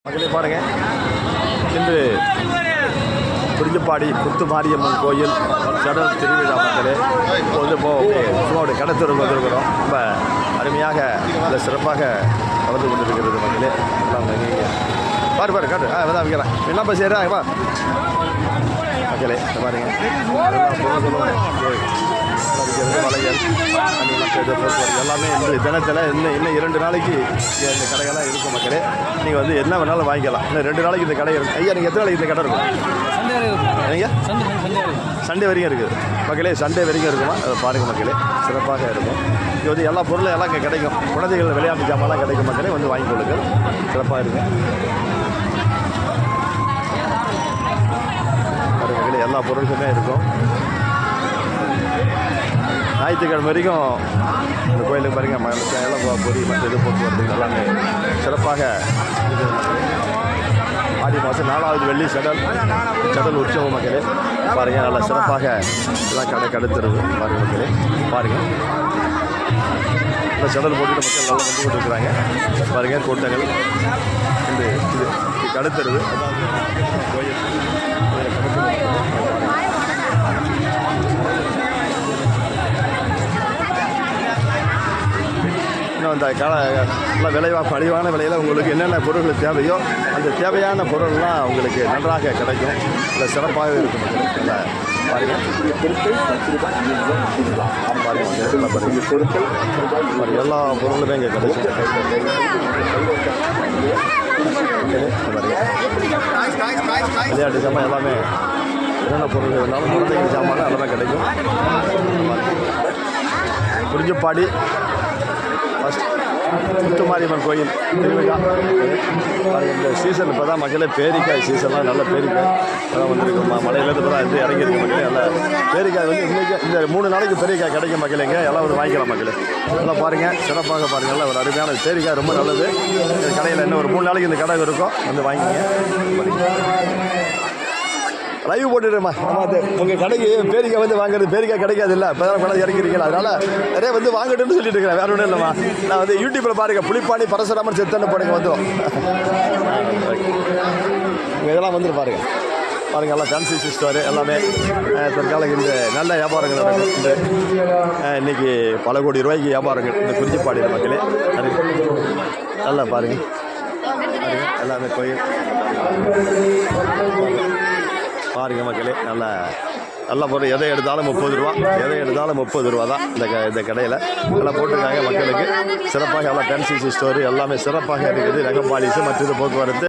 மக்களே பாருங்கள், இன்று குறிஞ்சிப்பாடி குத்து மாரியம்மன் கோயில் சடல் திருவிழா மக்களே. இப்போ வந்து சும்மா கடத்தூருக்கு வந்திருக்கிறோம். ரொம்ப அருமையாக அதை சிறப்பாக வளர்ந்து கொண்டிருக்கிறது மக்களே. பாரு பாரு காட்டு அதான் வைக்கிறேன் என்னப்பா செய்கிறேன் மக்களே பாருங்க. வளையல் எல்லாமே இந்த தினத்தில் இன்னும் 2 நாளைக்கு இந்த கடைகள்லாம் இருக்கும் மக்களே. நீங்கள் வந்து என்ன வேணாலும் வாங்கிக்கலாம். இன்னும் 2 நாளைக்கு இந்த கடை இருக்கும். ஐயா நீங்கள் எத்தனை நாளைக்கு இந்த கடை இருக்கும்? ஐயா சண்டே வரைக்கும் இருக்குது மக்களே. சண்டே வரைக்கும் இருக்குமா அதை பாருங்கள் மக்களே. சிறப்பாக இருக்கும். இங்கே வந்து எல்லா பொருளும் எல்லாம் இங்கே கிடைக்கும். குழந்தைகள் விளையாட்டு ஜாமான்லாம் கிடைக்கும் மக்களே. வந்து வாங்கி கொள்ளுங்கள். சிறப்பாக இருக்கும் மக்களே. எல்லா பொருட்களுமே இருக்கும். ஞாயிற்றுக்கிழமை வரைக்கும் இந்த கோயிலுக்கு பாருங்க எல்லாம் பொறி மற்ற இது போக்குவரத்து எல்லாமே சிறப்பாக இருக்குது மக்களே. ஆடி மாதம் 4வது வெள்ளி சடல் உற்சவம் மக்களே. பாருங்கள் நல்லா சிறப்பாக எல்லாம் கடுத்துருது பாருங்கள் மக்களே. பாருங்கள் இந்த சடல் போட்டுட்டு மக்கள் நல்லா வந்து கொண்டு இருக்கிறாங்க பாருங்கள். கூட்டங்கள் இது கடுத்துருது கோயில் இன்னும் இந்த நல்லா மலிவான விலையில் உங்களுக்கு என்னென்ன பொருட்கள் தேவையோ அந்த தேவையான பொருள்லாம் உங்களுக்கு நன்றாக கிடைக்கும். இல்லை சிறப்பாகவே இருக்கும். நல்லா பாருங்கள் பாருங்கள் எல்லா பொருளுமே இங்கே கிடைக்கும். விளையாட்டு சாமான் எல்லாமே என்னென்ன பொருள் வேணாலும் குழந்தைங்க சாமான் எல்லாமே கிடைக்கும். குறிஞ்சிப்பாடி குத்து மாரியம்மன் கோயில் திருவிழா இந்த சீசன் இப்போ தான் மக்களே. பேரிக்காய் சீசன்லாம் நல்ல பேரிக்காய் அதெல்லாம் வந்துருக்குமா. மலையிலேருந்து இப்போ தான் வந்து இறங்கியிருக்கு மக்களே. நல்லா பேரிக்காய் வந்து இன்றைக்கி இந்த 3 நாளைக்கு பேரிக்காய் கிடைக்கும் மக்களேங்க. எல்லாம் வந்து வாங்கிக்கலாம் மக்களே. எல்லாம் பாருங்கள் சிறப்பாக பாருங்கள். எல்லாம் ஒரு அருமையான பேரிக்காய் ரொம்ப நல்லது. இந்த கடையில் இன்னும் ஒரு 3 நாளைக்கு இந்த கடை இருக்கும். வந்து வாங்கிங்க. லைவ் போட்டுடுமா. ஆமாம் உங்கள் கடைக்கு பேரிக்காய் வந்து வாங்குறது பேரிக்காய் கிடைக்காது இல்லை. இப்போ தான் கொண்டாந்து இறங்கிருக்கீங்களா. அதனால் நிறைய வந்து வாங்கட்டுன்னு சொல்லிட்டு இருக்கிறேன். வேறு ஒன்றும் இல்லைம்மா. நான் வந்து யூடியூப்பில் பாருங்கள் புளிப்பாணி பரசுராமன் செத்தன்னு போடுங்க வந்துடும். இதெல்லாம் வந்துட்டு பாருங்கள் எல்லாம் ஃபேன்சி ஸ்டோரு எல்லாமே தற்காலம் இந்த நல்ல வியாபாரங்கள் நடக்கும். இந்த இன்றைக்கி பல கோடி ரூபாய்க்கு வியாபாரங்கள் இந்த குறிஞ்சிப்பாடியில் மக்களே. நல்லா பாருங்கள் எல்லாமே கோயில் பாருங்க மக்களே. நல்ல பொருள் எதை எடுத்தாலும் 30 ரூபா. எதை எடுத்தாலும் 30 ரூபா தான் இந்த கடையில் நல்லா போட்டிருக்காங்க மக்களுக்கு. சிறப்பாக எல்லாம் ஃபேன்சி ஸ்டோரு எல்லாமே சிறப்பாக இருக்குது. ரகபாலிஸு மற்றது போக்குவரத்து